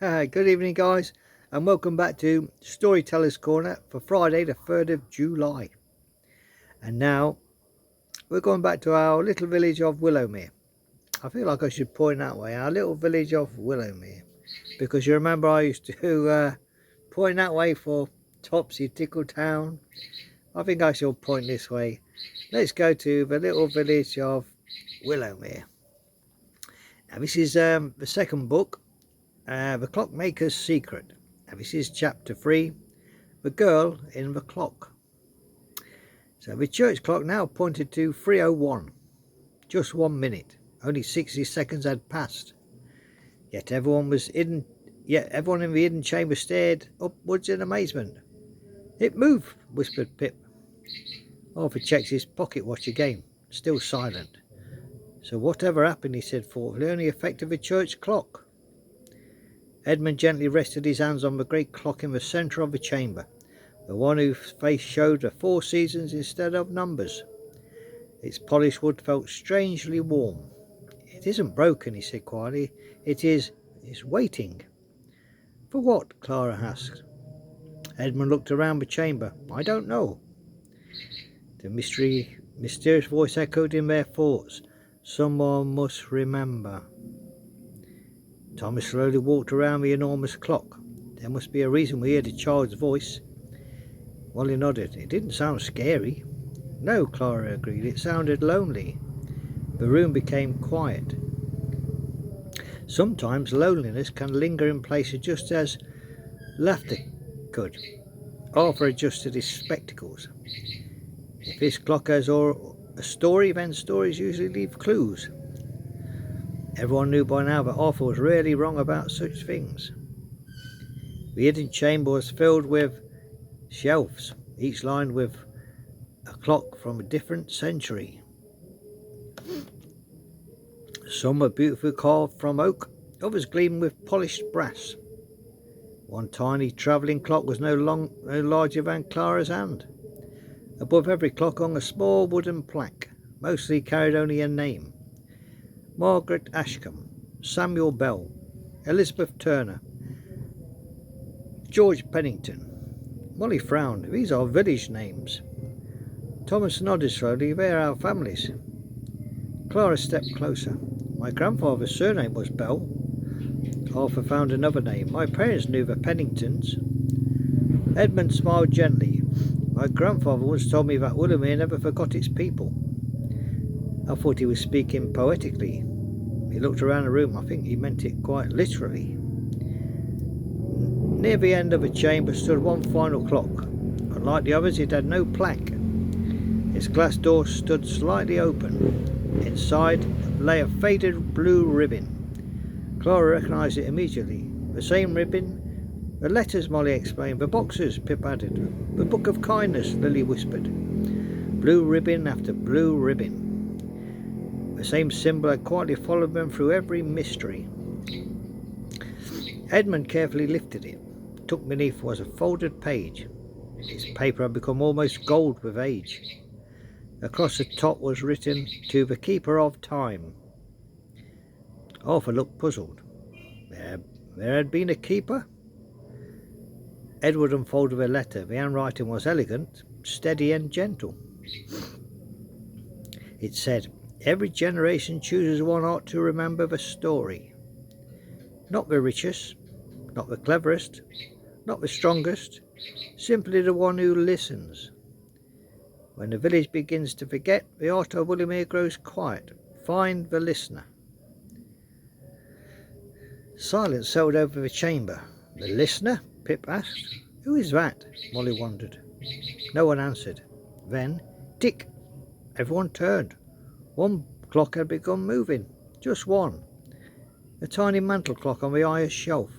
Good evening, guys, and welcome back to Storyteller's Corner for Friday, the 3rd of July. And now we're going back to our little village of Willowmere. I feel like I should point that way, our little village of Willowmere, because you remember I used to point that way for Topsy Tickle Town. I think I shall point this way. Let's go to the little village of Willowmere. Now, this is the second book. The Clockmaker's Secret. And this is chapter 3, The Girl in the Clock. So the church clock now pointed to 3:01, just 1 minute. Only 60 seconds had passed. Yet everyone in the hidden chamber stared upwards in amazement. "It moved," whispered Pip. Arthur checked his pocket watch again, still silent. "So whatever happened," he said thoughtfully, "only affected the church clock." Edmund gently rested his hands on the great clock in the centre of the chamber, the one whose face showed the 4 seasons instead of numbers. Its polished wood felt strangely warm. "It isn't broken," he said quietly. It's waiting." "For what?" Clara asked. Edmund looked around the chamber. "I don't know." The mysterious voice echoed in their thoughts. "Someone must remember." Thomas slowly walked around the enormous clock. "There must be a reason we heard a child's voice." Wally nodded. "It didn't sound scary." "No," Clara agreed. "It sounded lonely." The room became quiet. Sometimes loneliness can linger in places just as laughter could. Arthur adjusted his spectacles. "If this clock has a story, then stories usually leave clues." Everyone knew by now that Arthur was rarely wrong about such things. The hidden chamber was filled with shelves, each lined with a clock from a different century. Some were beautifully carved from oak, others gleamed with polished brass. One tiny travelling clock was no larger than Clara's hand. Above every clock hung a small wooden plaque, mostly carried only a name: Margaret Ashcombe, Samuel Bell, Elizabeth Turner, George Pennington. Molly frowned. "These are village names." Thomas nodded slowly. "They are our families." Clara stepped closer. "My grandfather's surname was Bell." Arthur found another name. "My parents knew the Penningtons." Edmund smiled gently. "My grandfather once told me that Willowmere never forgot its people." I thought he was speaking poetically. He looked around the room. I think he meant it quite literally. Near the end of the chamber stood one final clock. Unlike the others, it had no plaque. Its glass door stood slightly open. Inside lay a faded blue ribbon. Clara recognised it immediately. "The same ribbon." "The letters," Molly explained. "The boxes," Pip added. "The Book of Kindness," Lily whispered. Blue ribbon after blue ribbon. The same symbol had quietly followed them through every mystery. Edmund carefully lifted it. Tucked beneath was a folded page. Its paper had become almost gold with age. Across the top was written, "To the Keeper of Time." Arthur looked puzzled. There had been a keeper? Edward unfolded the letter. The handwriting was elegant, steady and gentle. It said, "Every generation chooses one ought to remember the story. Not the richest, not the cleverest, not the strongest, simply the one who listens. When the village begins to forget, the heart of Willowmere grows quiet. Find the listener." Silence settled over the chamber. "The listener?" Pip asked. "Who is that?" Molly wondered. No one answered. Then, tick! Everyone turned. One clock had begun moving. Just one. A tiny mantel clock on the highest shelf.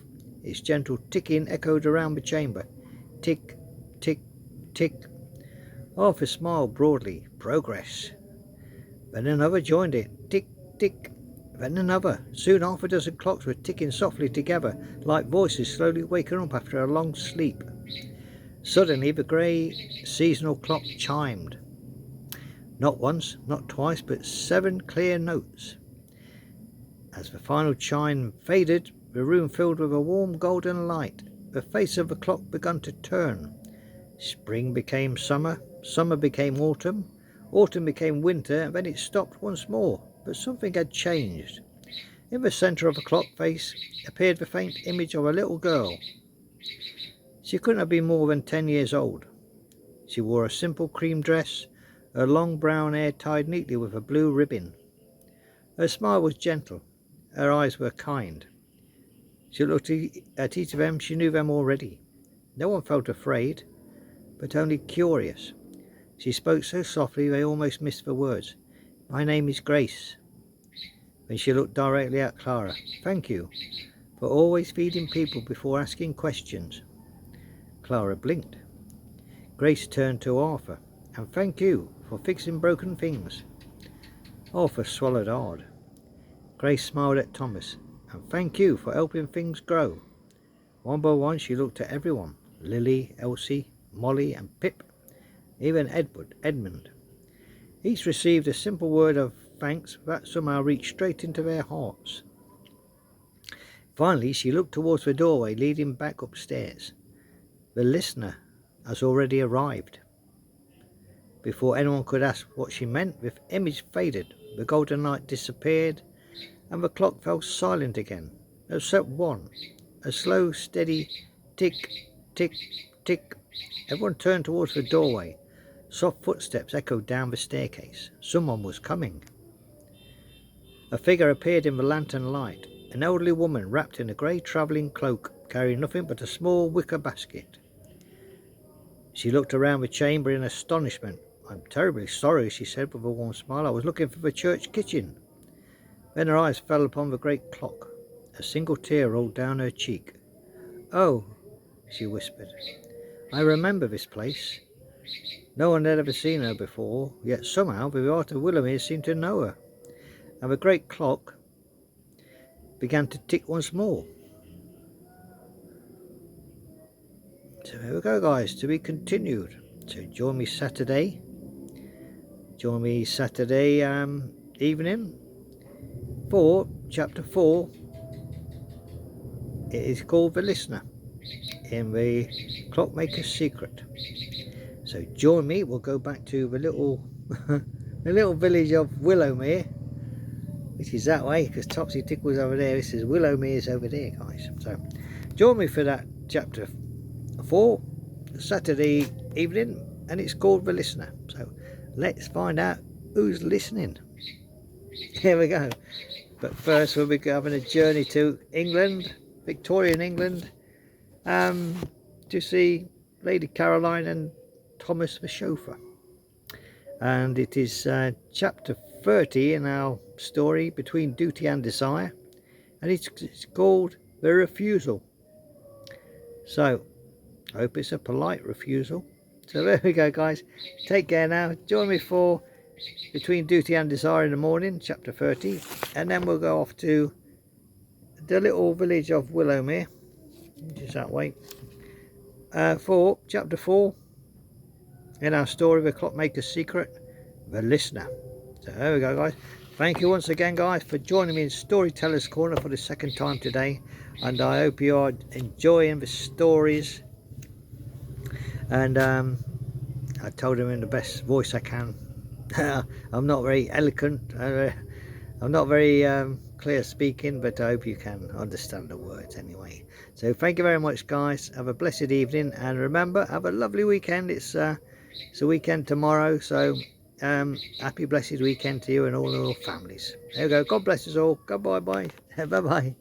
Its gentle ticking echoed around the chamber. Tick, tick, tick. Arthur smiled broadly. Progress. Then another joined it. Tick, tick. Then another. Soon half a dozen clocks were ticking softly together, like voices slowly waking up after a long sleep. Suddenly the grey seasonal clock chimed. Not once, not twice, but 7 clear notes. As the final chime faded, the room filled with a warm golden light. The face of the clock began to turn. Spring became summer, summer became autumn, autumn became winter, and then it stopped once more. But something had changed. In the centre of the clock face appeared the faint image of a little girl. She couldn't have been more than 10 years old. She wore a simple cream dress, her long brown hair tied neatly with a blue ribbon. Her smile was gentle, her eyes were kind. She looked at each of them. She knew them already. No one felt afraid, but only curious. She spoke so softly they almost missed the words. "My name is Grace." Then she looked directly at Clara. "Thank you for always feeding people before asking questions." Clara blinked. Grace turned to Arthur. "And thank you for fixing broken things." Arthur swallowed hard. Grace smiled at Thomas. "And thank you for helping things grow." One by one she looked at everyone. Lily, Elsie, Molly and Pip, even Edmund. Each received a simple word of thanks that somehow reached straight into their hearts. Finally she looked towards the doorway leading back upstairs. The listener has already arrived. Before anyone could ask what she meant, the image faded, the golden light disappeared, and the clock fell silent again, except one, a slow, steady tick, tick, tick. Everyone turned towards the doorway. Soft footsteps echoed down the staircase. Someone was coming. A figure appeared in the lantern light, an elderly woman wrapped in a grey travelling cloak, carrying nothing but a small wicker basket. She looked around the chamber in astonishment. "I'm terribly sorry," she said with a warm smile. "I was looking for the church kitchen." Then her eyes fell upon the great clock. A single tear rolled down her cheek. "Oh," she whispered, "I remember this place." No one had ever seen her before, yet somehow the heart of Willowmere seemed to know her, and the great clock began to tick once more. So here we go, guys, to be continued. So join me Saturday evening for chapter 4. It is called The Listener in the Clockmaker's Secret. So join me. We'll go back to the little the little village of Willowmere, which is that way, because Topsy Tickle's over there. This is Willowmere's over there, guys. So join me for that chapter 4 Saturday evening, and it's called The Listener. So let's find out who's listening. Here we go. But first we'll be having a journey to England, Victorian England, to see Lady Caroline and Thomas the chauffeur. And it is chapter 30 in our story, Between Duty and Desire, and it's called The Refusal. So I hope it's a polite refusal. So there we go, guys. Take care now. Join me for Between Duty and Desire in the morning, chapter 30, and then we'll go off to the little village of Willowmere, which is that way, for chapter 4 in our story, The Clockmaker's Secret, The Listener. So there we go, guys. Thank you once again, guys, for joining me in Storyteller's Corner for the second time today, and I hope you are enjoying the stories. And I told him in the best voice I can. I'm not very eloquent, I'm not very clear speaking, but I hope you can understand the words anyway. So thank you very much, guys. Have a blessed evening, and remember, have a lovely weekend. It's a weekend tomorrow, so happy blessed weekend to you and all your families. There you go. God bless us all. Goodbye. Bye bye.